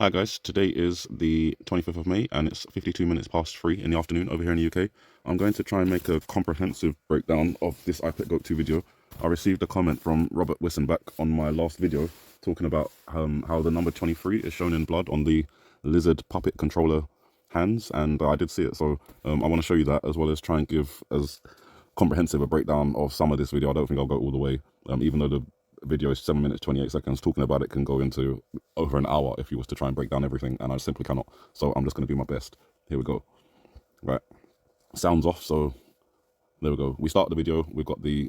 Hi guys, today is the 25th of May and it's 52 minutes past 3 in the afternoon over here in the UK. I'm going to try and make a comprehensive breakdown of this iPet Goat 2 video. I received a comment from Robert Wissenbach on my last video talking about how the number 23 is shown in blood on the lizard puppet controller hands, and I did see it, so I want to show you that, as well as try and give as comprehensive a breakdown of some of this video. I don't think I'll go all the way, even though the video is 7 minutes 28 seconds. Talking about it can go into over an hour if you was to try and break down everything, and I simply cannot. So I'm just going to do my best. Here we go. Right, sounds off. So there we go. We start the video. We've got the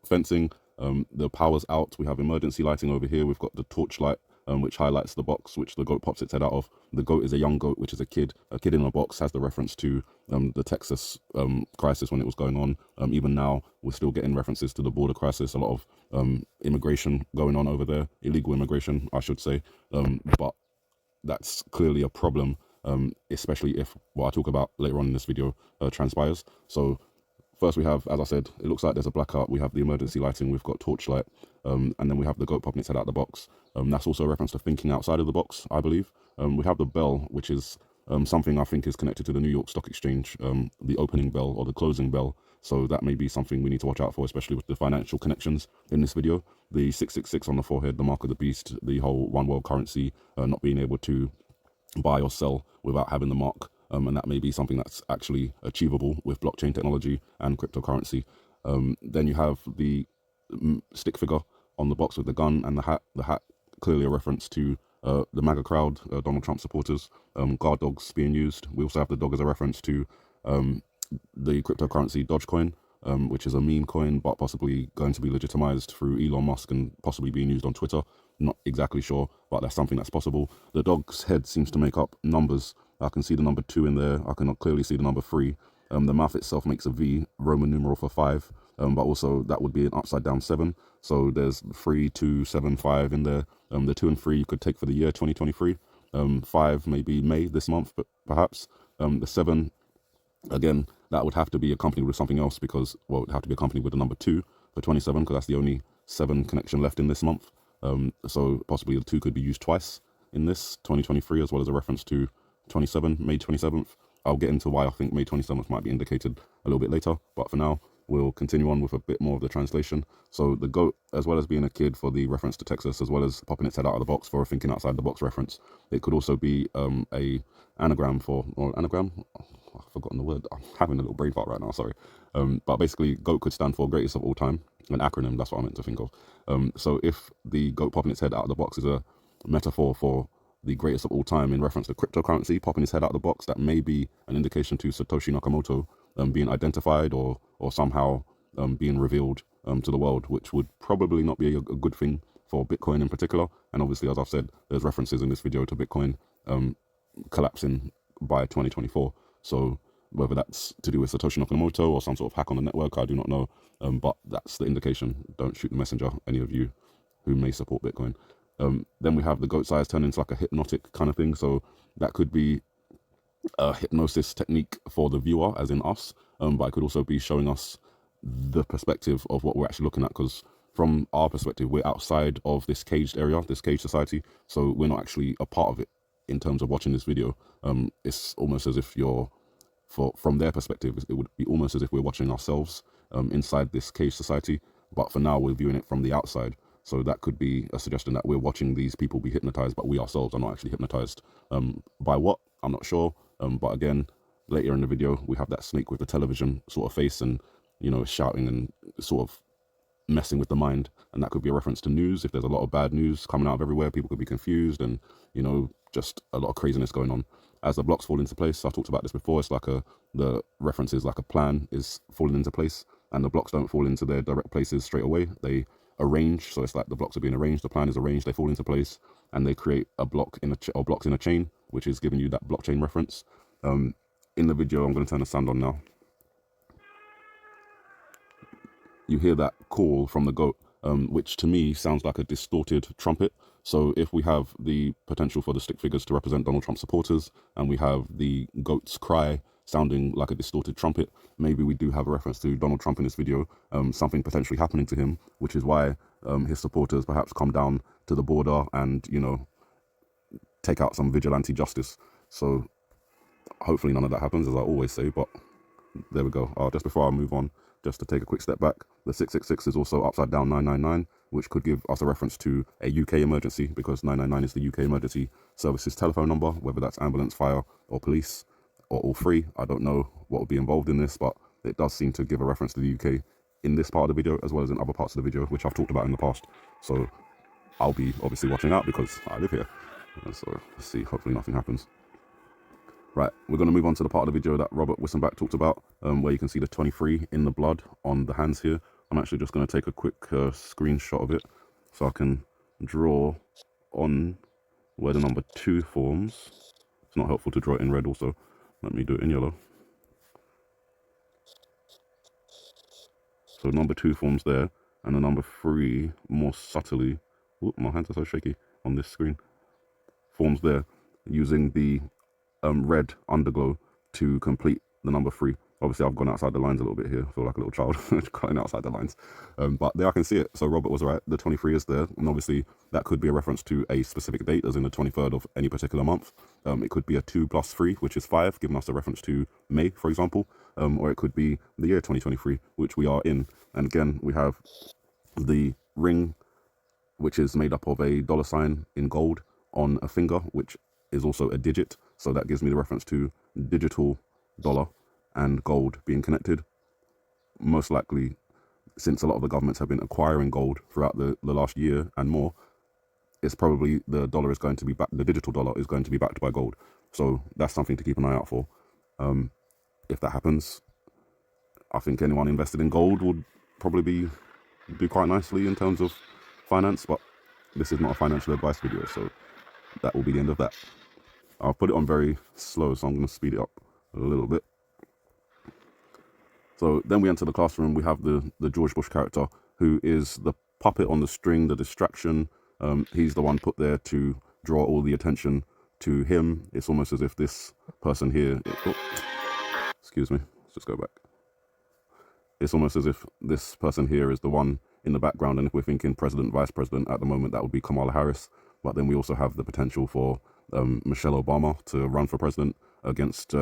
fencing, the power's out. We have emergency lighting over here. We've got the torchlight, which highlights the box which the goat pops its head out of. The goat is a young goat, which is a kid. A kid in a box has the reference to the Texas crisis when it was going on. Even now, we're still getting references to the border crisis. A lot of immigration going on over there, illegal immigration, I should say. But that's clearly a problem, especially if what I talk about later on in this video transpires. So first we have, as I said, it looks like there's a blackout. We have the emergency lighting, we've got torchlight, and then we have the goat popping its head out the box. That's also a reference to thinking outside of the box, I believe. We have the bell, which is something I think is connected to the New York Stock Exchange, the opening bell or the closing bell. So that may be something we need to watch out for, especially with the financial connections in this video. The 666 on the forehead, the mark of the beast, the whole one world currency, not being able to buy or sell without having the mark, and that may be something that's actually achievable with blockchain technology and cryptocurrency. Then you have the stick figure on the box with the gun and the hat. The hat clearly a reference to the MAGA crowd, Donald Trump supporters, guard dogs being used. We also have the dog as a reference to the cryptocurrency Dogecoin, which is a meme coin, but possibly going to be legitimized through Elon Musk and possibly being used on Twitter. Not exactly sure, but that's something that's possible. The dog's head seems to make up numbers. I can see the number 2 in there. I cannot clearly see the number 3. The mouth itself makes a V, Roman numeral for 5, but also that would be an upside down 7. So there's 3, 2, 7, 5 in there. The 2 and 3 you could take for the year 2023. 5 maybe May this month, but perhaps. The 7, again, that would have to be accompanied with something else because, well, it would have to be accompanied with the number 2 for 27 because that's the only 7 connection left in this month. So possibly the 2 could be used twice in this 2023 as well as a reference to 27, May 27th. I'll get into why I think May 27th might be indicated a little bit later, but for now, we'll continue on with a bit more of the translation. So the goat, as well as being a kid for the reference to Texas, as well as popping its head out of the box for a thinking outside the box reference, it could also be a anagram for, or anagram? I've forgotten the word. I'm having a little brain fart right now, sorry. But basically, GOAT could stand for greatest of all time, an acronym, that's what I meant to think of. So if the goat popping its head out of the box is a metaphor for the greatest of all time in reference to cryptocurrency, popping his head out of the box, that may be an indication to Satoshi Nakamoto being identified or somehow being revealed to the world, which would probably not be a good thing for Bitcoin in particular. And obviously, as I've said, there's references in this video to Bitcoin collapsing by 2024. So whether that's to do with Satoshi Nakamoto or some sort of hack on the network, I do not know. But that's the indication. Don't shoot the messenger, any of you who may support Bitcoin. Then we have the goat's eyes turn into like a hypnotic kind of thing. So that could be a hypnosis technique for the viewer, as in us. But it could also be showing us the perspective of what we're actually looking at. Because from our perspective, we're outside of this caged area, this caged society. So we're not actually a part of it in terms of watching this video. It's almost as if you're, from their perspective, it would be almost as if we're watching ourselves inside this caged society. But for now, we're viewing it from the outside. So that could be a suggestion that we're watching these people be hypnotized, but we ourselves are not actually hypnotized. By what? I'm not sure. But again, later in the video, we have that snake with the television sort of face and, you know, shouting and sort of messing with the mind. And that could be a reference to news. If there's a lot of bad news coming out of everywhere, people could be confused and, you know, just a lot of craziness going on. As the blocks fall into place, I've talked about this before, it's like the reference is like a plan is falling into place, and the blocks don't fall into their direct places straight away. They arrange, so it's like the blocks are being arranged, the plan is arranged, they fall into place, and they create a block in or blocks in a chain, which is giving you that blockchain reference. In the video, I'm going to turn the sound on now. You hear that call from the goat, which to me sounds like a distorted trumpet. So if we have the potential for the stick figures to represent Donald Trump supporters, and we have the goat's cry sounding like a distorted trumpet, maybe we do have a reference to Donald Trump in this video, something potentially happening to him, which is why his supporters perhaps come down to the border and, you know, take out some vigilante justice. So hopefully none of that happens, as I always say, but there we go. Just before I move on, just to take a quick step back, the 666 is also upside down 999, which could give us a reference to a UK emergency, because 999 is the UK emergency services telephone number, whether that's ambulance, fire, or police, or all three. I don't know what would be involved in this, but it does seem to give a reference to the UK in this part of the video, as well as in other parts of the video, which I've talked about in the past. So I'll be obviously watching out because I live here. And so let's see, hopefully nothing happens. Right, we're going to move on to the part of the video that Robert Wissenbach talked about, where you can see the 23 in the blood on the hands here. I'm actually just going to take a quick screenshot of it so I can draw on where the number 2 forms. It's not helpful to draw it in red also. Let me do it in yellow. So number 2 forms there, and the number 3 more subtly, ooh, my hands are so shaky on this screen, forms there using the red underglow to complete the number 3. Obviously I've gone outside the lines a little bit here. I feel like a little child cutting outside the lines, but there I can see it. So Robert was right, the 23 is there, and obviously that could be a reference to a specific date, as in the 23rd of any particular month. It could be a 2 plus 3, which is 5, giving us a reference to May, for example, or it could be the year 2023, which we are in. And again, we have the ring, which is made up of a $ in gold on a finger, which is also a digit. So that gives me the reference to digital dollar and gold being connected. Most likely, since a lot of the governments have been acquiring gold throughout the last year and more, it's probably the dollar is going to be back, the digital dollar is going to be backed by gold. So that's something to keep an eye out for. If that happens, I think anyone invested in gold would probably do quite nicely in terms of finance, but this is not a financial advice video, so that will be the end of that. I'll put it on very slow, so I'm going to speed it up a little bit. So then we enter the classroom. We have the George Bush character, who is the puppet on the string, the distraction. He's the one put there to draw all the attention to him. It's almost as if this person here, excuse me, let's just go back. It's almost as if this person here is the one in the background, and if we're thinking president, vice president at the moment, that would be Kamala Harris. But then we also have the potential for Michelle Obama to run for president against,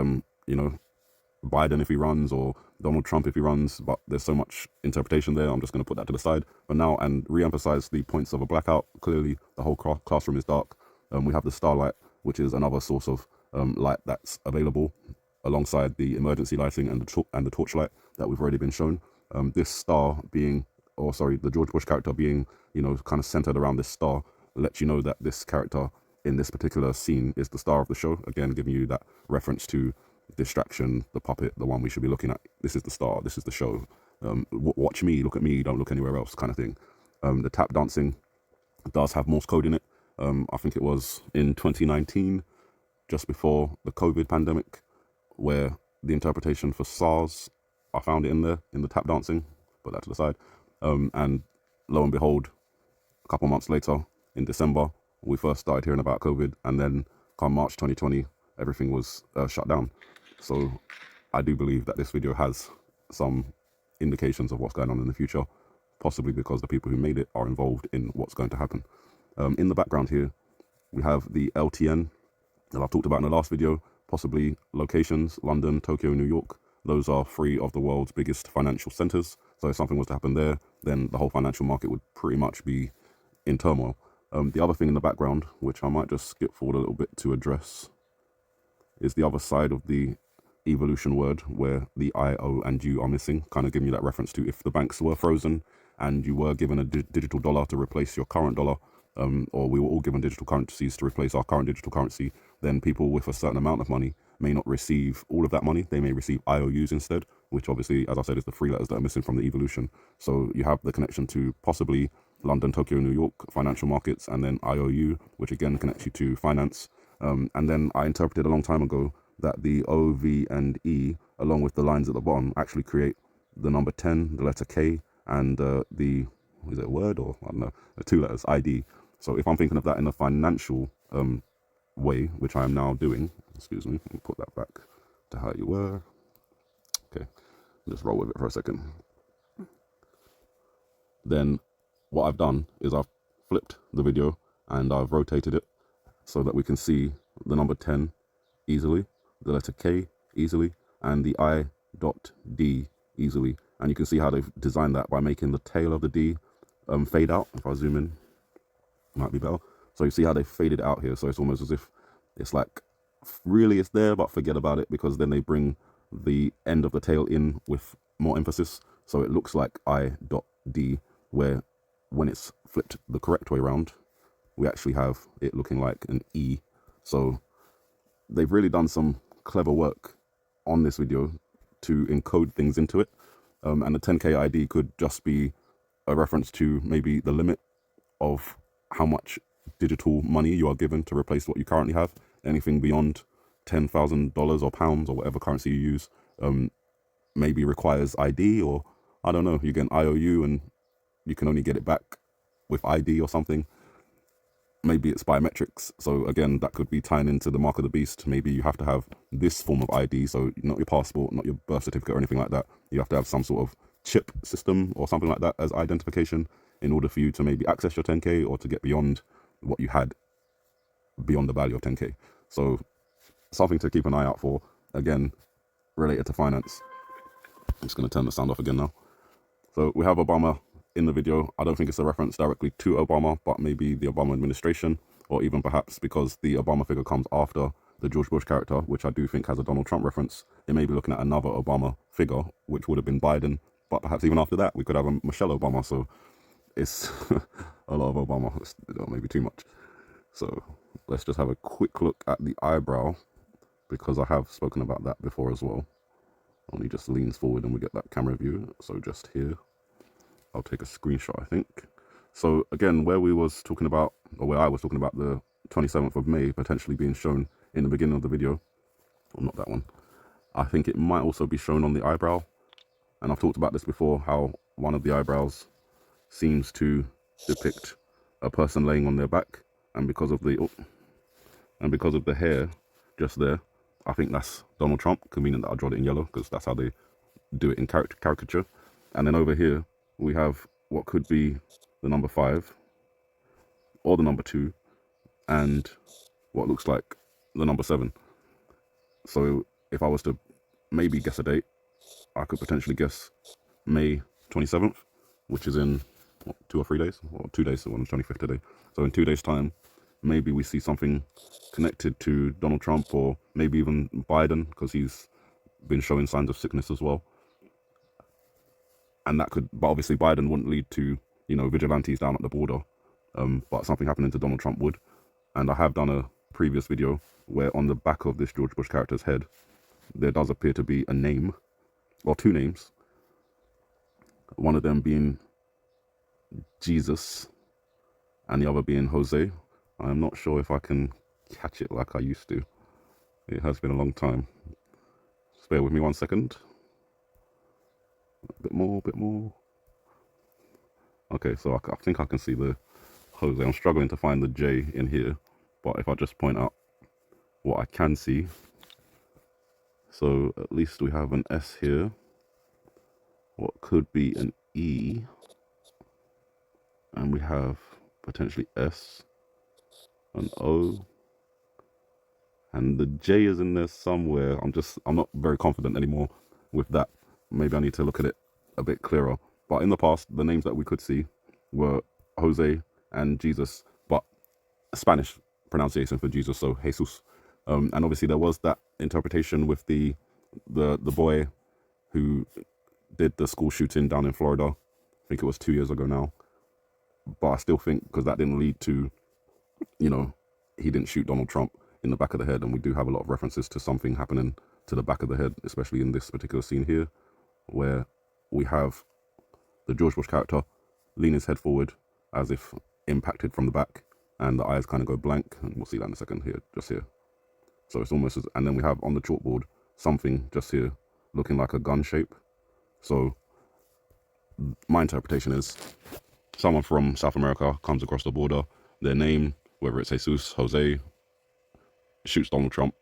Biden if he runs, or Donald Trump if he runs. But there's so much interpretation there, I'm just going to put that to the side for now and re-emphasize the points of a blackout. Clearly, the whole classroom is dark. We have the starlight, which is another source of light that's available alongside the emergency lighting and the torchlight that we've already been shown. This star being, or sorry, the George Bush character being, kind of centered around this star, lets you know that this character in this particular scene is the star of the show. Again, giving you that reference to distraction, the puppet, the one we should be looking at. This is the star, this is the show. Watch me, look at me, don't look anywhere else, kind of thing. The tap dancing does have Morse code in it. I think it was in 2019, just before the COVID pandemic, where the interpretation for SARS, I found it in there, in the tap dancing, put that to the side. And lo and behold, a couple months later, in December, we first started hearing about COVID, and then come March 2020, everything was shut down. So I do believe that this video has some indications of what's going on in the future, possibly because the people who made it are involved in what's going to happen. In the background here, we have the LTN that I've talked about in the last video, possibly locations, London, Tokyo, New York. Those are 3 of the world's biggest financial centers. So if something was to happen there, then the whole financial market would pretty much be in turmoil. The other thing in the background, which I might just skip forward a little bit to address, is the other side of the evolution word, where the I, O, and U are missing, kind of giving you that reference to if the banks were frozen and you were given a digital dollar to replace your current dollar, or we were all given digital currencies to replace our current digital currency, then people with a certain amount of money may not receive all of that money. They may receive IOUs instead, which obviously, as I said, is the 3 letters that are missing from the evolution. So you have the connection to possibly London, Tokyo, New York financial markets, and then IOU, which again connects you to finance. And then I interpreted a long time ago that the O, V, and E, along with the lines at the bottom, actually create the number 10, the letter K, and is it a word, or I don't know, 2 letters, ID. So if I'm thinking of that in a financial way, which I am now doing, excuse me, let me put that back to how you were. Okay, just roll with it for a second. Then what I've done is I've flipped the video and I've rotated it so that we can see the number 10 easily, the letter K easily, and the I dot D easily. And you can see how they've designed that by making the tail of the D fade out. If I zoom in, might be better. So you see how they faded out here. So it's almost as if it's like, really it's there, but forget about it, because then they bring the end of the tail in with more emphasis. So it looks like I dot D, where when it's flipped the correct way around, we actually have it looking like an E. So they've really done some clever work on this video to encode things into it. And the 10K ID could just be a reference to maybe the limit of how much digital money you are given to replace what you currently have. Anything beyond $10,000 or pounds or whatever currency you use maybe requires ID, or I don't know, you get an IOU and you can only get it back with ID or something. Maybe it's biometrics. So again, that could be tying into the mark of the beast. Maybe you have to have this form of ID, so not your passport, not your birth certificate or anything like that. You have to have some sort of chip system or something like that as identification in order for you to maybe access your 10K or to get beyond what you had beyond the value of 10K. So something to keep an eye out for, again, related to finance. I'm just going to turn the sound off again now. So we have Obama in the video. I don't think it's a reference directly to Obama, but maybe the Obama administration, or even perhaps because the Obama figure comes after the George Bush character, which I do think has a Donald Trump reference. It may be looking at another Obama figure, which would have been Biden, but perhaps even after that, we could have a Michelle Obama. So it's a lot of Obama, it's maybe too much. So let's just have a quick look at the eyebrow, because I have spoken about that before as well. Only just leans forward and we get that camera view. So just here, I'll take a screenshot, I think. So again, where we was talking about, or where I was talking about the 27th of May potentially being shown in the beginning of the video, or not that one, I think it might also be shown on the eyebrow. And I've talked about this before, how one of the eyebrows seems to depict a person laying on their back, and because of the hair just there, I think that's Donald Trump. Convenient that I draw it in yellow, because that's how they do it in caricature. And then over here we have what could be the number 5 or the number 2 and what looks like the number 7. So if I was to maybe guess a date, I could potentially guess May 27th, which is in what, 2 or 3 days, or 2 days, so on the 25th today. So in 2 days time, maybe we see something connected to Donald Trump, or maybe even Biden, because he's been showing signs of sickness as well. And that could, but obviously Biden wouldn't lead to, you know, vigilantes down at the border, but something happening to Donald Trump would. And I have done a previous video where on the back of this George Bush character's head, there does appear to be a name, or 2 names, one of them being Jesus and the other being Jose. I'm not sure if I can catch it like I used to. It has been a long time. Just bear with me 1 second. A bit more. Okay, so I think I can see the Jose. I'm struggling to find the J in here, but if I just point out what I can see. So at least we have an S here. What could be an E. And we have potentially S, an O, and the J is in there somewhere. I'm not very confident anymore with that. Maybe I need to look at it a bit clearer. But in the past, the names that we could see were Jose and Jesus, but Spanish pronunciation for Jesus, so Jesus. And obviously there was that interpretation with the boy who did the school shooting down in Florida. I think it was 2 years ago now. But I still think, because that didn't lead to, you know, he didn't shoot Donald Trump in the back of the head, and we do have a lot of references to something happening to the back of the head, especially in this particular scene here, where we have the George Bush character lean his head forward as if impacted from the back, and the eyes kind of go blank, and we'll see that in a second here, just here. So it's almost as, and then we have on the chalkboard something just here looking like a gun shape. So my interpretation is someone from South America comes across the border, their name, whether it's Jesus, Jose, shoots Donald Trump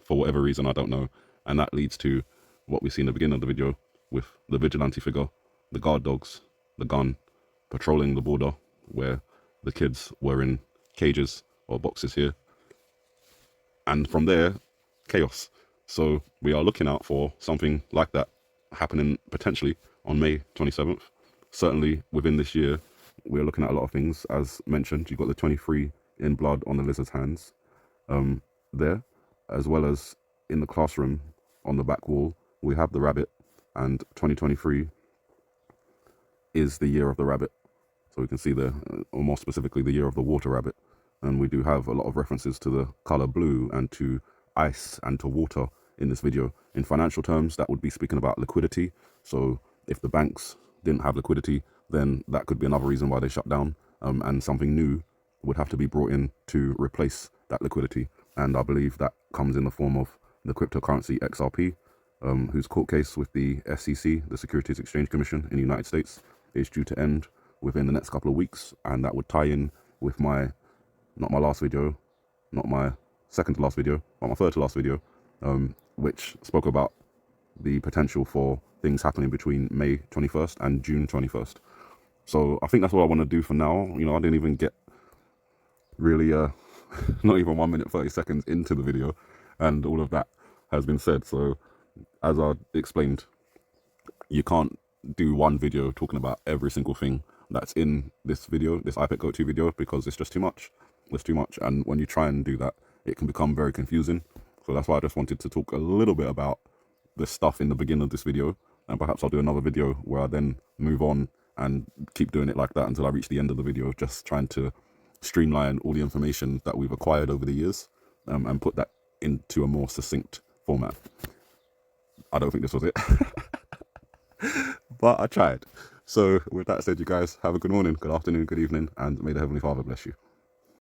for whatever reason, I don't know. And that leads to what we see in the beginning of the video with the vigilante figure, the guard dogs, the gun, patrolling the border where the kids were in cages or boxes here. and from there, chaos. So we are looking out for something like that happening potentially on May 27th. Certainly within this year, we're looking at a lot of things. As mentioned, you've got the 23 in blood on the lizard's hands there, as well as in the classroom on the back wall, we have the rabbit, and 2023 is the year of the rabbit. So we can see there, or more specifically, the year of the water rabbit. And we do have a lot of references to the color blue and to ice and to water in this video. In financial terms, that would be speaking about liquidity. So if the banks didn't have liquidity, then that could be another reason why they shut down, and something new would have to be brought in to replace that liquidity. And I believe that comes in the form of the cryptocurrency XRP, whose court case with the SEC, the Securities Exchange Commission in the United States, is due to end within the next couple of weeks. And that would tie in with not my last video, not my second to last video, but my third to last video, which spoke about the potential for things happening between May 21st and June 21st. So I think that's what I want to do for now. You know, I didn't even get really, not even 1 minute, 30 seconds into the video, and all of that has been said. So as I explained, you can't do one video talking about every single thing that's in this video, this iPet Goat 2 video, because it's just too much. It's too much. And when you try and do that, it can become very confusing. So that's why I just wanted to talk a little bit about the stuff in the beginning of this video. And perhaps I'll do another video where I then move on and keep doing it like that until I reach the end of the video, just trying to streamline all the information that we've acquired over the years, and put that into a more succinct format. I don't think this was it, but I tried. So with that said, you guys have a good morning, good afternoon, good evening, and may the Heavenly Father bless you.